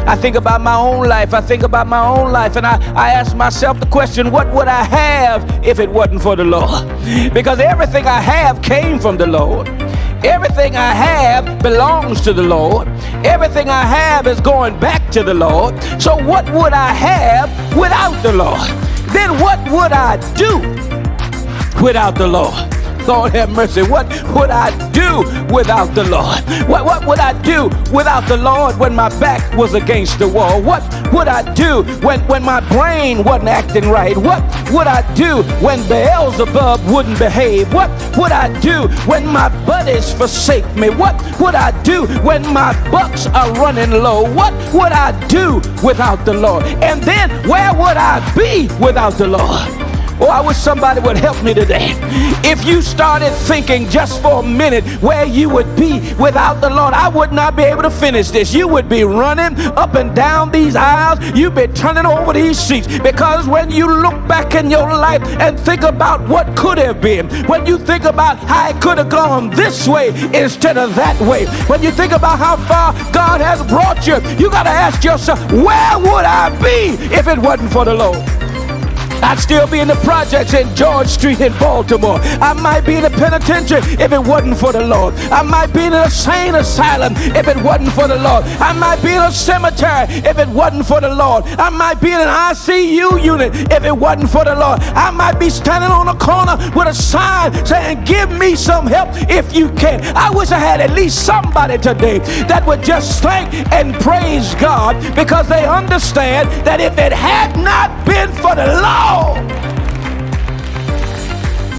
I think about my own life. And I ask myself the question, what would I have if it wasn't for the Lord? Because everything I have came from the Lord. Everything I have belongs to the Lord. Everything I have is going back to the Lord. So what would I have without the Lord? Then what would I do without the Lord? Lord have mercy. What would I do without the Lord? What would I do without the Lord when my back was against the wall? What would I do when my brain wasn't acting right? What would I do when Beelzebub wouldn't behave? What would I do when my buddies forsake me? What would I do when my bucks are running low? What would I do without the Lord? And then where would I be without the Lord? Oh, I wish somebody would help me today. If you started thinking just for a minute where you would be without the Lord, I would not be able to finish this. You would be running up and down these aisles. You'd be turning over these seats. Because when you look back in your life and think about what could have been, when you think about how it could have gone this way instead of that way, when you think about how far God has brought you, you got to ask yourself, where would I be if it wasn't for the Lord? I'd still be in the projects in George Street in Baltimore. I might be in the penitentiary if it wasn't for the Lord. I might be in an insane asylum if it wasn't for the Lord. I might be in a cemetery if it wasn't for the Lord. I might be in an ICU unit if it wasn't for the Lord. I might be standing on a corner with a sign saying, give me some help if you can. I wish I had at least somebody today that would just thank and praise God, because they understand that if it had not been for the Lord,